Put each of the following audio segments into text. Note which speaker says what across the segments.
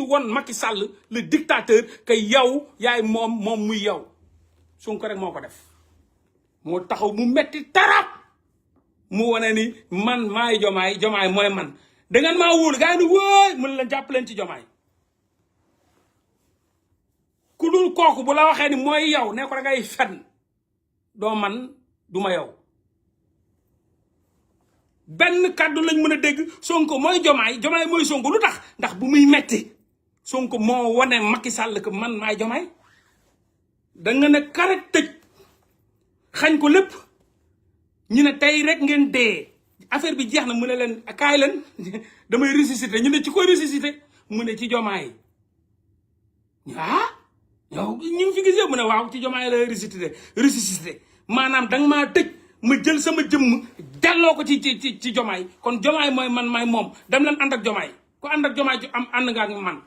Speaker 1: won Macky Sall le dictateur que yow yaay moom muy yow Sonko rek moo ko def moo taxaw mu metti tarap mu wane ni man maay jomaay mooy man da ngeen maa wóolu gars yi ni wóoy mën leen jàpp leen ci jomaay ku dul kooku bu la waxee ni mooy yow ne ko da ngay fen doo man du ma yow benn kàddu lañ mën a dégg Sonko mooy jomaay mooy Sonko lu tax ndax bu muy metti Sonko moo wane Macky Sall que man maay jomaay da nga ne karet tëj xañ ko lépp ñu ne tey rek ngeen dee affaire bi jeex na mu ne leen kaay leen damay ressuscité ñu ne ci koy ressuscité mu ne ci jomaay yow ñu ngi fi gis yëpp mu ne waaw ci jomaay la ressuscité maanaam danga maa tëj ma jël sama jëmm delloo ko ci jomaay kon jomaay mooy man maay moom dem leen ànd ak jomaay ku ànd ak jomaay ci am ànd nga ak man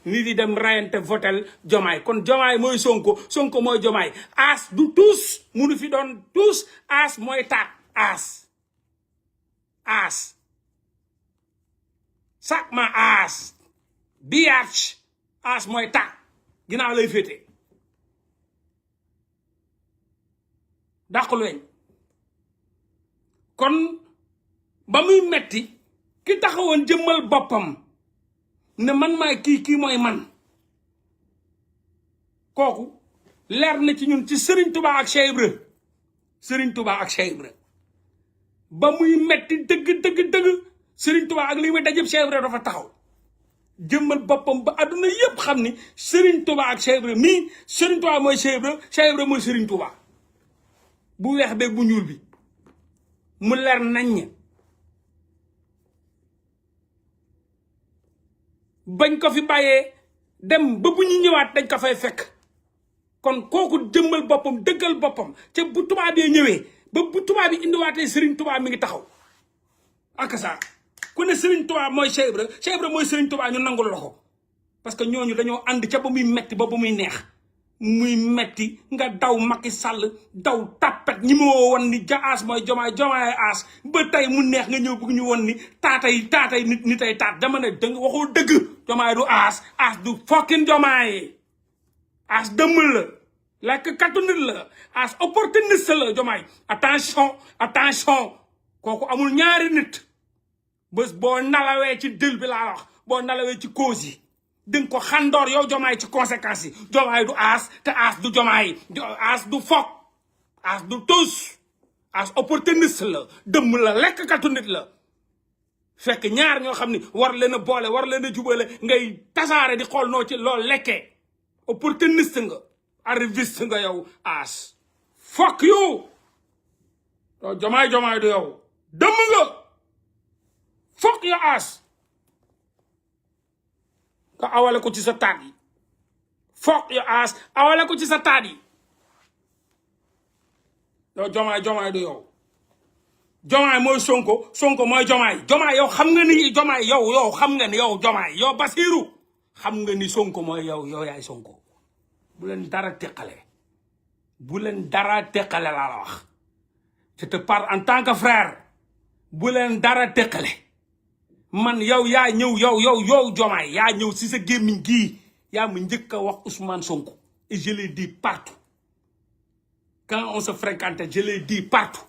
Speaker 1: nit yi dem rayante votel jomaay kon jomaay mooy Sonko mooy jomaay aas du tuus munu fi doon tuus aas mooy taat aas sac ma aas biatch aas mooy taat ginnaaw lay féete dàqul weñ kon ba muy metti ki taxawoon jëmmal boppam ne man maay kii mooy man kooku leer na ci ñun ci Serigne Touba ak Cheikh Ibra ba muy metti dëgg Serigne Touba ak li muy dajëb Cheikh Ibra dafa taxaw jëmmal boppam ba àdduna yépp xam ni Serigne Touba ak Cheikh Ibra mii Serigne Touba mooy Cheikh Ibra mooy Serigne Touba bu weex beeg bu ñuul bi mu leer naññ bañ ko fi bàyyee dem ba bu ñu ñëwaat dañ ko fay fekk kon kooku jëmmal boppam dëggal boppam ca bu tubaab yi ñëwee ba bu tubaab yi indiwaatee Serigne Touba mi ngi taxaw ak saa ku ne Serigne Touba mooy Cheikh Ibra mooy Serigne Touba ñu nangul loxo parce que ñooñu dañoo ànd ca ba muy metti ba muy neex muy metti nga daw Macky Sall daw tappet ñi ma woon ni aas mooy jomaay aas ba tey mu neex nga ñëw bëgg ñu woon ni taatay nit ay taat dama ne danga waxoo dëgg jomaay du aas du fokkin jomaay aas dëmm la lekk kattu nit la aas opportuniste la jomaay attention kooku amul ñaari nit bés boo nalawee ci dël bi laa wax boo nalawee ci cause yi dinga ko xandoor yow jomaay ci conséquences yi jomaay du aas te aas du jomaay aas du fokk aas du tus aas opportuniste la dëmm la lekk kattu nit la fekk ñaar ñoo xam ni war leen a boole war leen a jubale ngay tasaare di xool noo ci loolu lekkee opportuniste nga arriviste nga yow aas fuck you yow jomaay du yow dëmm nga fuck ya aas nga awale ko ci sa taat yi fuck ya aas awale ko ci sa taat yi yow jomaay du yow jomaay mooy sonko mooy jomaay yow xam nga ni jomaay yow xam nga ni yow jomaay yow Basiru xam nga ni sonko mooy yow yaay sonko bu leen dara teqale laa la wax je te parle en tant que frère bu leen dara teqale man yow yaa ñëw yow jomaay yaa ñëw si sa gémmiñ gii yaa ma njëkk a wax Ousmane Sonko et je l'ai dit partout quand on se fréquentait je l'ai dit partout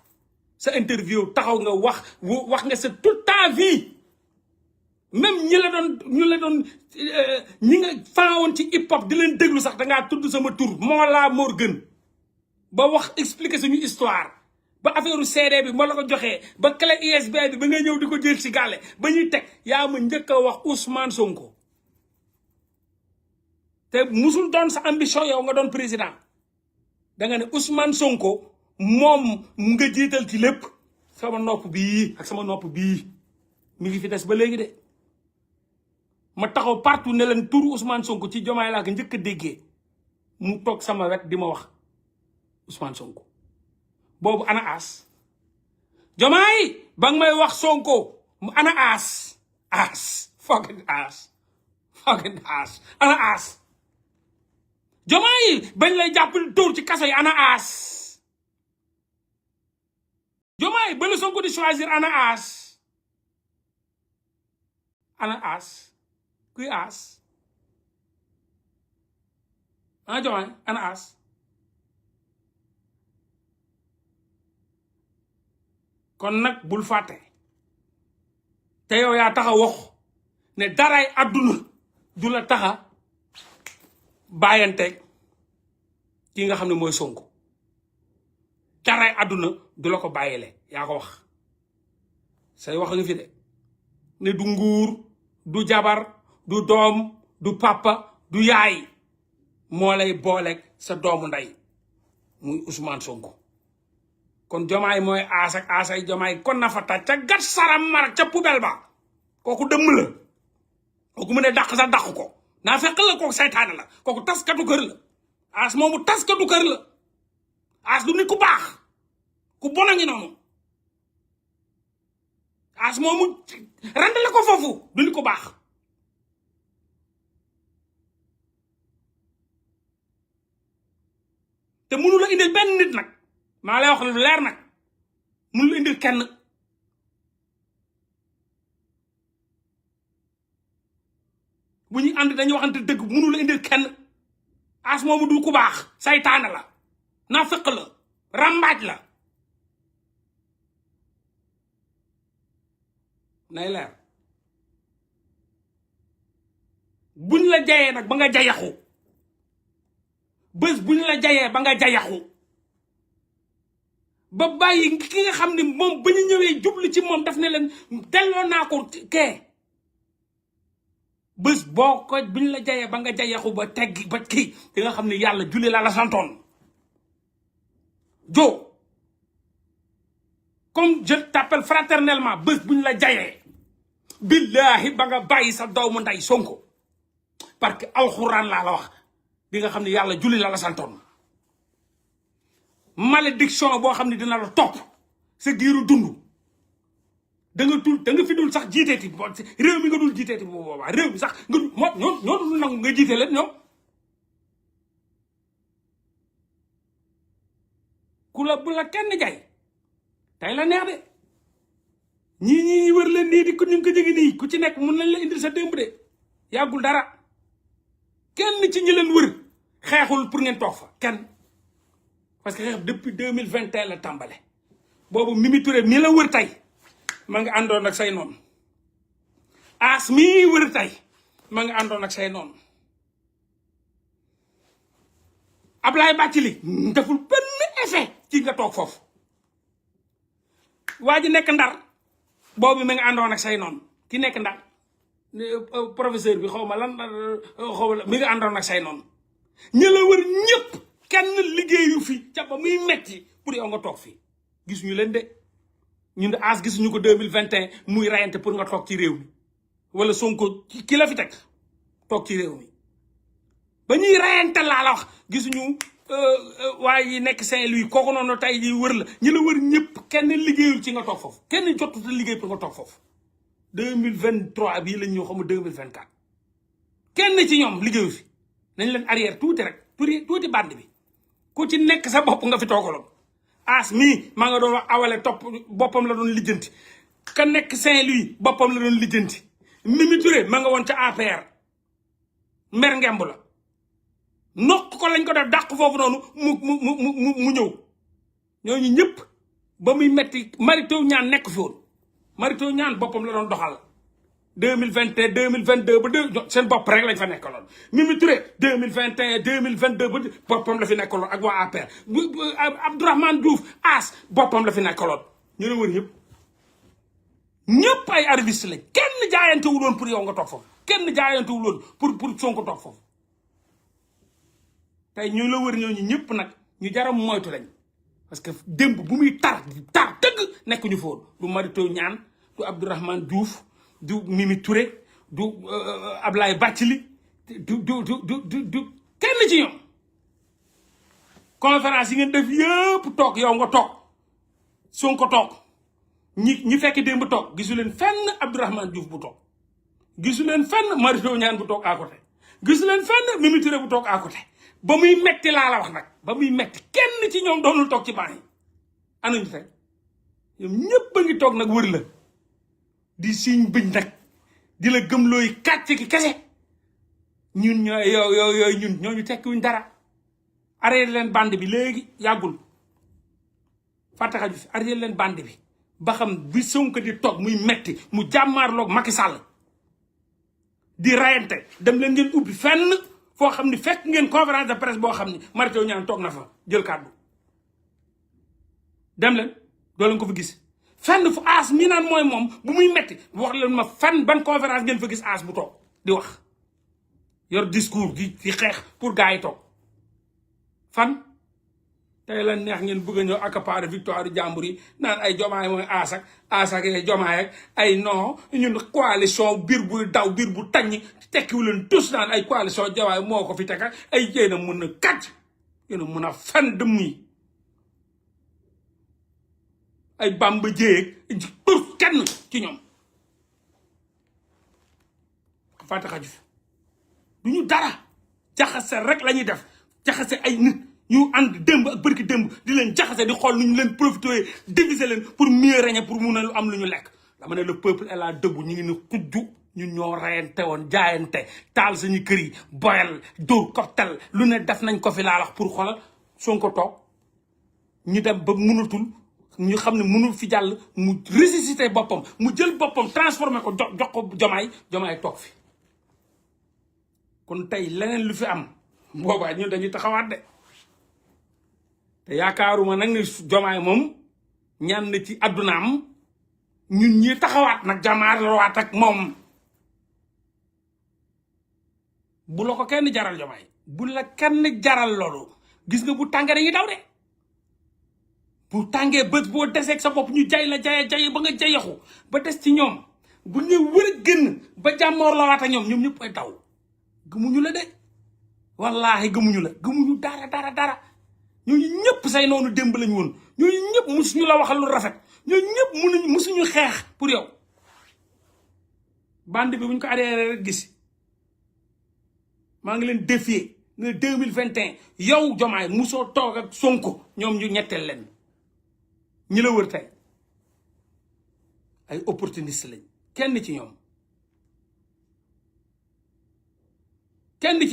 Speaker 1: sa interview taxaw nga wax nga sa toute ta vie même ñi nga faawoon ci hip hop di leen déglu sax dangaa tudd sama tur Mollah Morgun ba wax expliquer suñu histoire ba affaire CD bi ma la ko joxee ba clé USB bi ba nga ñëw di ko jël ci gàlle ba ñuy teg yaa ma njëkk a wax Ousmane Sonko te musul doon sa ambition yow nga doon président da nga ne Ousmane Sonko moom nga jiital ci lépp sama nopp bii ak sama nopp bii mi ngi fi des ba léegi de ma taxaw partout ne leen turu Ousmane Sonko ci jomaay laa ko njëkk a déggee mu toog sama wet di ma wax Ousmane Sonko boobu ana aas jomaay ba nga may wax Sonko ana aas fucking aas ana aas jomaay bañ lay jàppale dóor ci kaso yi ana aas jomaay ba la Sonko di choisir ana aas kuy aas ah Diomaye ana As kon nag bul fàtte te yow yaa taxa wax ne daray àdduna du la taxa bàyyanteeg ki nga xam ne mooy Sonko daray àdduna du la ko bàyyile yaa ko wax say wax nga fi de ne du nguur du jabar du doom du papa du yaay moo lay booleeg sa doomu ndey muy Ousmane Sonko kon Diomaye mooy aas ak aasay Diomaye kon na fa taj ca gat saram mar ca poubelle ba kooku dëmm la kooku mu ne dàq sax dàq ko naa fekk la kooku saytaane la kooku taskatu kër la aas moomu taskatu kër la aas du nit ku baax ku bon a ngi noonu aas moomu randale ko foofu du nit ku baax te mënu la indil benn nit nag maa lay wax lu leer nag mënu la indil kenn bu ñuy ànd dañuy waxante dëgg mënu la indil kenn as moomu du ku baax saytaane la naafeq la rambaaj la nay leer buñ la jayee nag ba nga jayaxu bés buñ la jayee ba nga jayaxu ba bàyyi ki nga xam ne moom ba ñu ñëwee jublu ci moom daf ne leen delloo naa ko kee bés boo ko buñ la jayee ba nga jayaxu ba teggi ba kii di nga xam ne yàlla julli la santoon jo comme je t'appelle fraternellement bés buñ la jayee billahi ba nga bàyyi sa doomu nday Sonko parce que alxuraan laa la wax di nga xam ne yàlla julli la santoon malédiction boo xam ne dina la topp sa giiru dund da nga fi dul sax jiiteeti réew mi nga dul jiiteeti bu boobaa réew mi sax nga dul ñoo dul nangu nga jiite leen ñoom ku la bu la kenn jay tey la neex de ñii wër leen nii di ko ñu ngi ko jege nii ku ci nekk mun nañ la indil sa démb de yàggul dara kenn ci ñi leen wër xeexul pour ngeen toog fa kenn parce que xeex depuis 2021 la tàmbale boobu Mimi Touré mii la wër tey ma nga àndoon ak say noonu as mii wër tey ma nga àndoon ak say noonu Ablaye Bathily deful benn effet ci nga toog foofu waa ji nekk Ndar boobu ma nga àndoon ak say noonu ki nekk Ndar professeur bi xaw ma lan xaw ma mi nga àndoon ak say noonu ñi la wër ñëpp kenn liggéeyu fi ca ba muy metti pour yow nga toog fii gisuñu leen de ñun de as gisuñu ko 2021 muy rayante pour nga toog ci réew mi wala Sonko ki la fi teg toog ci réew mi ba ñuy rayante laa la wax gisuñu waaye yi nekk Saint-Louis kooku noonu tey ji wër la ñi la wër ñëpp kenn liggéeyul ci nga toog foofu kenn jotuta liggéey pour nga toog foofu 2023 bii lañ ñëw xam nga 2024 kenn ci ñoom liggéeyu fi nañ leen arrière tuuti rek tuuti band bi ku ci nekk sa bopp nga fi toogaloon as mii maa nga doon wax awale topp boppam la doon lijjanti ka nekk Saint-Louis boppam la doon lijjanti Mimi Touré ma nga woon ca APR mer ngemb la nokk ko lañ ko def dàq foofu noonu mu ñëw ñooñu ñëpp ba muy metti Mary Teuw Niane nekk fi woon Mary Teuw Niane boppam la doon doxal 2021 2022 ba seen bopp rek lañ fa nekkaloon Mimi Touré 2021 2022 ba boppam la fi nekkaloon ak waa APR Abdourahmane Diouf as boppam la fi nekkaloon ñu ne wër ñëpp ay arrivistes lañ kenn jaayantewul woon pour yow nga toog foofu kenn jaayantewul woon pour Sonko toog foofu tey ñu la wër ñooñu ñëpp nag ñu jaram moytu lañ parce que démb bu muy tar dëgg nekkuñu fa woon du Mary Teuw Niane du Abdourahmane Diouf du Mimi Touré du Ablaye Bathily du kenn ci ñoom conférence yi ngeen def yëpp toog yow nga toog Sonko toog ñi fekk démb toog gisu leen fenn Abdourahmane Diouf bu toog gisu leen fenn Mary Teuw Niane bu toog à côté gisu leen fenn Mimi Touré bu toog à côté ba muy metti laa la wax nag ba muy metti kenn ci ñoom doonul toog ci baax yi anañu tey ñoom ñëpp a ngi toog nag wër la di siñ bëñ nag di la gëm looy kàcc ki kese ñun ñooy yooyu ñun ñooñu tekkiwuñ dara arrêté leen bande bi léegi yàggul fàtte xaju fi arrêté leen bande bi ba xam bi Sonko di toog muy metti mu jàmmaarloog Macky Sall di rayante dem leen ngeen ubbi fenn foo xam ni fekk ngeen conférence de presse boo xam ni Mary Teuw Niane toog na fa jël kàddu dem leen doo leen ko fa gis fenn fu aas mi naan mooy moom bu muy metti wax leen ma fan ban conférence ngeen fa gis aas bu toog di wax yor discours di xeex pour gars yi toog fan tey la neex ngeen bëgg a ñëw accaparer victoire jàmbur yi naan ay jomaay mooy aasak jomaay ak ay non ñun coalition biir buy daw biir bu taññ tekkiwu leen tous naan ay coalition jomaay moo ko fi teg ak ay yéen a mën a kàcc yéen a mën a fen dëmm yi ay bamba jéeg pour kenn ci ñoom fàtte xaju fi du ñu dara jaxase rek la ñuy def jaxase ay nit ñu ànd démb ak bërki démb di leen jaxase di xool nu ñu leen profité diviser leen pour mieux régner pour mun a lu am lu ñu lekk dama ne le peuple est là debout ñu ngi ne xujju ñun ñoo reyante woon jaayante taal suñu kër yi boyal dóor cocktail lu ne def nañ ko fi laa wax pour xoolal Sonko toog ñu dem ba munatul ñu xam ne mënul fi jàll mu ressuscité boppam mu jël boppam transformé ko jox ko jomaay toog fi kon tey leneen lu fi am boobaa ñun dañuy taxawaat de te yaakaaruma nag ne jomaay moom ñaan na ci addunaam ñun ñi taxawaat nag jamaarwaat ak moom bu la ko kenn jaral jomaay bu la kenn jaral loolu gis nga bu tàngee dañuy daw de bu tàngee bët boo deseeg sa bopp ñu jay la jaye ba nga jayaxu ba des ci ñoom bu ñu wër a génn ba jàmmoor la waat ak ñoom ñëpp ay daw gëmuñu la de wallaahi gëmuñu la gëmuñu dara ñooñu ñëpp say noonu démb lañu woon ñooñu ñëpp musuñu la waxal lu rafet ñooñu ñëpp musuñu xeex pour yow bande bi buñ ko adhéré rek gis maa ngi leen défier ne 2021 yow jomaay musoo toog ak Sonko ñoom ñu ñetteel leen ñi la wër tey ay opportuniste lañ kenn ci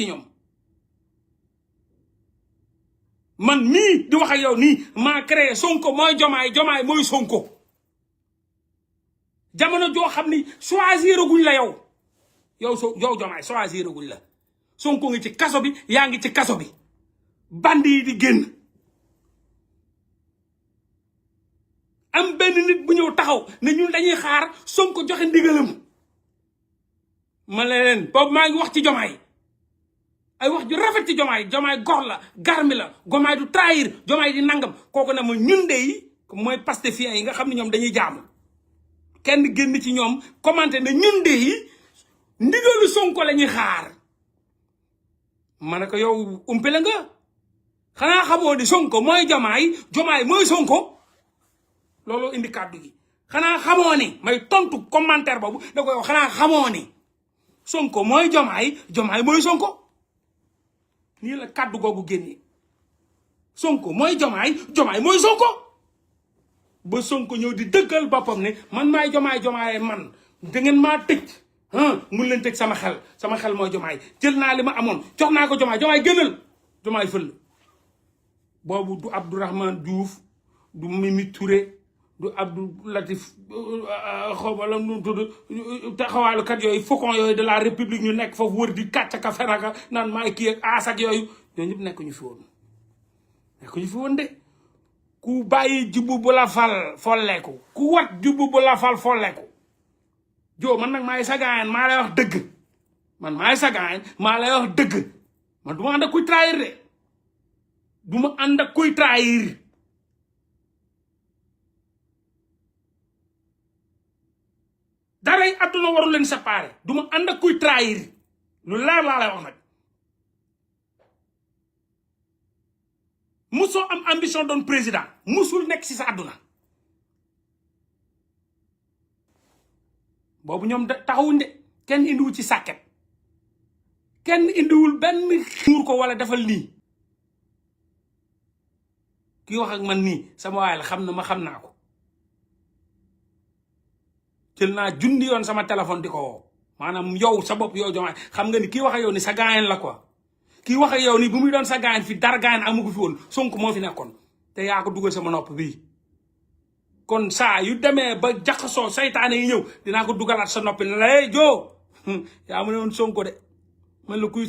Speaker 1: ñoom man mii di wax ak yow nii maa créé Sonko mooy jomaay mooy Sonko jamono joo xam ni choisir guñ la yow jomaay choisir guñ la Sonko ngi ci kaso bi yaa ngi ci kaso bi bandi yi di génn am benn nit bu ñëw taxaw ne ñun dañuy xaar Sonko joxe ndigalam ma leen boobu maa ngi wax ci jomaay ay wax ju rafet ci jomaay gor la garmi la jomaay du trahir jomaay di nangam kooku na ma ñun de yi mooy pastefiens yi nga xam ne ñoom dañuy jaamu kenn génn ci ñoom commenté ne ñun de yi ndigalu Sonko la ñuy xaar ma ne ko yow umpele nga xanaa xamoo ni Sonko mooy jomaay mooy Sonko loolu indi kàddu gi xanaa xamoo ni may tontu commentaire boobu da ko yow xanaa xamoo ni Sonko mooy jomaay mooy Sonko nii la kàddu googu génne Sonko mooy jomaay mooy Sonko ba Sonko ñëw di dëggal boppam ne man maay jomaay man da ngeen maa tëj mun leen tëj sama xel mooy jomaay jël naa li ma amoon jox naa ko jomaay gënal jomaay fël boobu du Abdourahmane Diouf du Mimi Touré du Abdou Latif xawma la nu tudd taxawaalukat yooyu faucon yooyu de la république ñu nekk foofu wër di kàcc ka feraka naan maay kii ak aas ak yooyu ñoo ñëpp nekkuñu fi woon de ku bàyyi jubbu bu la fal folleeku ku wat jubbu bu la fal folleeku joo man nag maay sagaayen maa lay wax dëgg man maay sagaayen maa lay wax dëgg man du ma ànd ak kuy trahir de du ma ànd ak kuy trahir daray àdduna waru leen séparé du ma ànd ak kuy trahir lu leer laa lay wax nag musoo am ambition doon président musul nekk ci sa àdduna boobu ñoom taxawuñ de kenn indiwul ci sàkket kenn indiwul benn muur ko wala defal nii kii wax ak man nii sama waay la xam na ma xam naa ko jël naa junni yoon sama téléphone di ko woo maanaam yow sa bopp yow jomaay xam nga ni kii wax ak yow ni sa gaayen la quoi kii wax ak yow nii bu muy doon sa gaañ fi dara gaañ amu ko fi woon Sonko moo fi nekkoon te yaa ko dugal sama nopp bii kon saa yu demee ba jaxasoo saytaane yi ñëw dinaa ko dugalaat sa noppi ne la joo yaa mu ne woon Sonko de man la kuy